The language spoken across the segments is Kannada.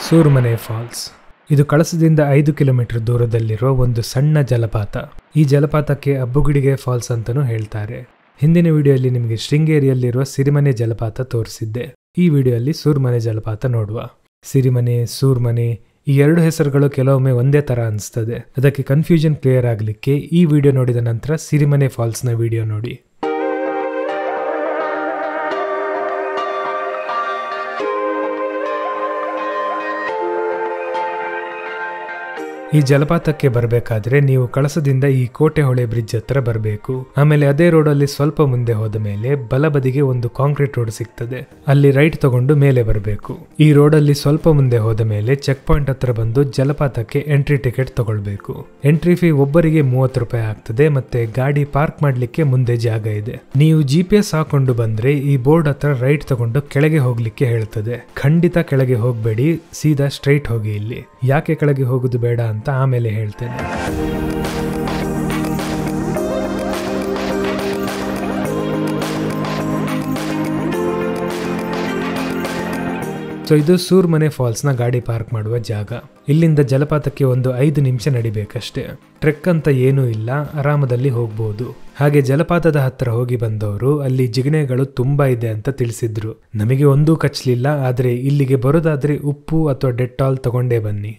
ಸೂರ್ಮನೆ ಫಾಲ್ಸ್ ಇದು ಕಳಸದಿಂದ 5 ಕಿಲೋಮೀಟರ್ ದೂರದಲ್ಲಿರುವ ಒಂದು ಸಣ್ಣ ಜಲಪಾತ. ಈ ಜಲಪಾತಕ್ಕೆ ಅಬ್ಬುಗುಡಿಗೆ ಫಾಲ್ಸ್ ಅಂತಲೂ ಹೇಳ್ತಾರೆ. ಹಿಂದಿನ ವಿಡಿಯೋದಲ್ಲಿ ನಿಮಗೆ ಶೃಂಗೇರಿಯಲ್ಲಿರುವ ಸಿರಿಮನೆ ಜಲಪಾತ ತೋರಿಸಿದ್ದೆ. ಈ ವಿಡಿಯೋದಲ್ಲಿ ಸೂರ್ಮನೆ ಜಲಪಾತ ನೋಡುವ. ಸಿರಿಮನೆ, ಸೂರ್ಮನೆ ಈ ಎರಡು ಹೆಸರುಗಳು ಕೆಲವೊಮ್ಮೆ ಒಂದೇ ತರ ಅನಿಸ್ತದೆ. ಅದಕ್ಕೆ ಕನ್ಫ್ಯೂಷನ್ ಕ್ಲಿಯರ್ ಆಗಲಿಕ್ಕೆ ಈ ವಿಡಿಯೋ ನೋಡಿದ ನಂತರ ಸಿರಿಮನೆ ಫಾಲ್ಸ್ನ ವಿಡಿಯೋ ನೋಡಿ. ಈ ಜಲಪಾತಕ್ಕೆ ಬರಬೇಕಾದ್ರೆ ನೀವು ಕಳಸದಿಂದ ಈ ಕೋಟೆ ಹೊಳೆ ಬ್ರಿಡ್ಜ್ ಹತ್ರ ಬರಬೇಕು. ಆಮೇಲೆ ಅದೇ ರೋಡಲ್ಲಿ ಸ್ವಲ್ಪ ಮುಂದೆ ಹೋದ ಮೇಲೆ ಬಲಬದಿಗೆ ಒಂದು ಕಾಂಕ್ರೀಟ್ ರೋಡ್ ಸಿಗ್ತದೆ. ಅಲ್ಲಿ ರೈಟ್ ತಗೊಂಡು ಮೇಲೆ ಬರಬೇಕು. ಈ ರೋಡಲ್ಲಿ ಸ್ವಲ್ಪ ಮುಂದೆ ಹೋದ ಮೇಲೆ ಚೆಕ್ ಪಾಯಿಂಟ್ ಹತ್ರ ಬಂದು ಜಲಪಾತಕ್ಕೆ ಎಂಟ್ರಿ ಟಿಕೆಟ್ ತಗೊಳ್ಬೇಕು. ಎಂಟ್ರಿ ಫೀ ಒಬ್ಬರಿಗೆ 30 ರೂಪಾಯಿ ಆಗ್ತದೆ. ಮತ್ತೆ ಗಾಡಿ ಪಾರ್ಕ್ ಮಾಡ್ಲಿಕ್ಕೆ ಮುಂದೆ ಜಾಗ ಇದೆ. ನೀವು GPS ಹಾಕೊಂಡು ಬಂದ್ರೆ ಈ ಬೋರ್ಡ್ ಹತ್ರ ರೈಟ್ ತಗೊಂಡು ಕೆಳಗೆ ಹೋಗ್ಲಿಕ್ಕೆ ಹೇಳ್ತದೆ. ಖಂಡಿತ ಕೆಳಗೆ ಹೋಗ್ಬೇಡಿ, ಸೀದಾ ಸ್ಟ್ರೈಟ್ ಹೋಗಿ. ಇಲ್ಲಿ ಯಾಕೆ ಕೆಳಗೆ ಹೋಗುದು ಬೇಡ ಅಂತ ಆಮೇಲೆ ಹೇಳ್ತೇನೆ. ಸೊ ಇದು ಸೂರ್ಮನೆ ಫಾಲ್ಸ್ ನ ಗಾಡಿ ಪಾರ್ಕ್ ಮಾಡುವ ಜಾಗ. ಇಲ್ಲಿಂದ ಜಲಪಾತಕ್ಕೆ ಒಂದು 5 ನಿಮಿಷ ನಡಿಬೇಕಷ್ಟೇ. ಟ್ರೆಕ್ ಅಂತ ಏನೂ ಇಲ್ಲ, ಆರಾಮದಲ್ಲಿ ಹೋಗ್ಬೋದು. ಹಾಗೆ ಜಲಪಾತದ ಹತ್ರ ಹೋಗಿ ಬಂದವರು ಅಲ್ಲಿ ಜಿಗಣೆಗಳು ತುಂಬಾ ಇದೆ ಅಂತ ತಿಳಿಸಿದ್ರು. ನಮಗೆ ಒಂದೂ ಕಚ್ಚಲಿಲ್ಲ. ಆದ್ರೆ ಇಲ್ಲಿಗೆ ಬರೋದಾದ್ರೆ ಉಪ್ಪು ಅಥವಾ ಡೆಟಾಲ್ ತಗೊಂಡೇ ಬನ್ನಿ.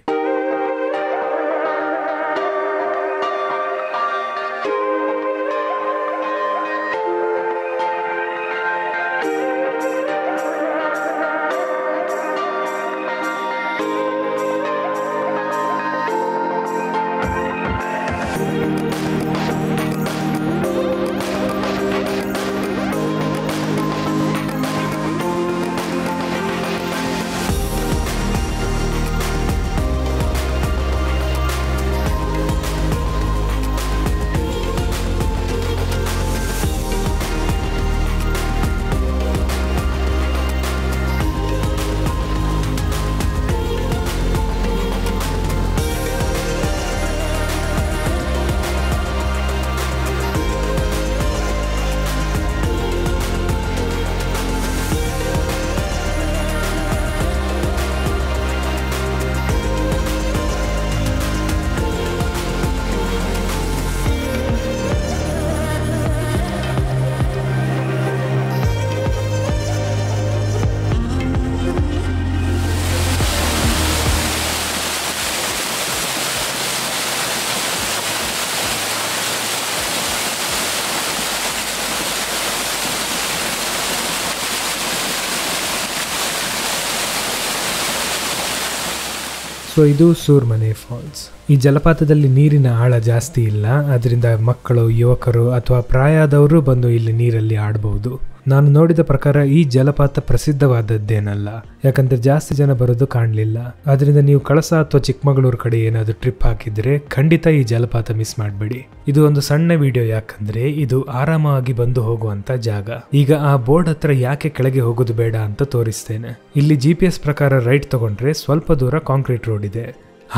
ಸೊ ಇದು ಸೂರ್ಮನೆ ಫಾಲ್ಸ್. ಈ ಜಲಪಾತದಲ್ಲಿ ನೀರಿನ ಆಳ ಜಾಸ್ತಿ ಇಲ್ಲ. ಅದರಿಂದ ಮಕ್ಕಳು, ಯುವಕರು ಅಥವಾ ಪ್ರಾಯದವರು ಬಂದು ಇಲ್ಲಿ ನೀರಲ್ಲಿ ಆಡಬಹುದು. ನಾನು ನೋಡಿದ ಪ್ರಕಾರ ಈ ಜಲಪಾತ ಪ್ರಸಿದ್ಧವಾದದ್ದೇನಲ್ಲ, ಯಾಕಂದ್ರೆ ಜಾಸ್ತಿ ಜನ ಬರೋದು ಕಾಣಲಿಲ್ಲ. ಆದ್ರಿಂದ ನೀವು ಕಳಸ ಅಥವಾ ಚಿಕ್ಕಮಗಳೂರು ಕಡೆ ಏನಾದ್ರು ಟ್ರಿಪ್ ಹಾಕಿದ್ರೆ ಖಂಡಿತ ಈ ಜಲಪಾತ ಮಿಸ್ ಮಾಡಬೇಡಿ. ಇದು ಒಂದು ಸಣ್ಣ ವಿಡಿಯೋ, ಯಾಕಂದ್ರೆ ಇದು ಆರಾಮಾಗಿ ಬಂದು ಹೋಗುವಂತ ಜಾಗ. ಈಗ ಆ ಬೋರ್ಡ್ ಹತ್ರ ಯಾಕೆ ಕೆಳಗೆ ಹೋಗೋದು ಬೇಡ ಅಂತ ತೋರಿಸ್ತೇನೆ. ಇಲ್ಲಿ GPS ಪ್ರಕಾರ ರೈಟ್ ತಗೊಂಡ್ರೆ ಸ್ವಲ್ಪ ದೂರ ಕಾಂಕ್ರೀಟ್ ರೋಡ್ ಇದೆ.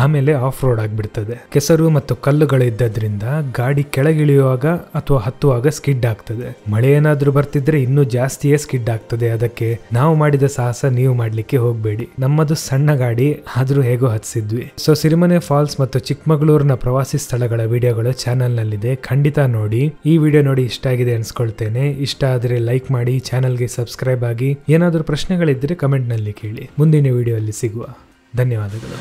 ಆಮೇಲೆ ಆಫ್ ರೋಡ್ ಆಗಿಬಿಡ್ತದೆ. ಕೆಸರು ಮತ್ತು ಕಲ್ಲುಗಳು ಇದ್ದದ್ರಿಂದ ಗಾಡಿ ಕೆಳಗಿಳಿಯುವಾಗ ಅಥವಾ ಹತ್ತುವಾಗ ಸ್ಕಿಡ್ ಆಗ್ತದೆ. ಮಳೆ ಏನಾದ್ರೂ ಬರ್ತಿದ್ರೆ ಇನ್ನೂ ಜಾಸ್ತಿಯೇ ಸ್ಕಿಡ್ ಆಗ್ತದೆ. ಅದಕ್ಕೆ ನಾವು ಮಾಡಿದ ಸಾಹಸ ನೀವು ಮಾಡ್ಲಿಕ್ಕೆ ಹೋಗ್ಬೇಡಿ. ನಮ್ಮದು ಸಣ್ಣ ಗಾಡಿ, ಆದ್ರೂ ಹೇಗೋ ಹತ್ಸಿದ್ವಿ. ಸೊ ಸಿರಿಮನೆ ಫಾಲ್ಸ್ ಮತ್ತು ಚಿಕ್ಕಮಗಳೂರಿನ ಪ್ರವಾಸಿ ಸ್ಥಳಗಳ ವಿಡಿಯೋಗಳು ಚಾನೆಲ್ ನಲ್ಲಿದೆ, ಖಂಡಿತ ನೋಡಿ. ಈ ವಿಡಿಯೋ ನೋಡಿ ಇಷ್ಟ ಆಗಿದೆ ಅನ್ಸ್ಕೊಳ್ತೇನೆ. ಇಷ್ಟ ಆದ್ರೆ ಲೈಕ್ ಮಾಡಿ, ಚಾನೆಲ್ಗೆ ಸಬ್ಸ್ಕ್ರೈಬ್ ಆಗಿ. ಏನಾದ್ರೂ ಪ್ರಶ್ನೆಗಳಿದ್ರೆ ಕಮೆಂಟ್ ನಲ್ಲಿ ಕೇಳಿ. ಮುಂದಿನ ವಿಡಿಯೋ ಅಲ್ಲಿ ಸಿಗುವ. ಧನ್ಯವಾದಗಳು.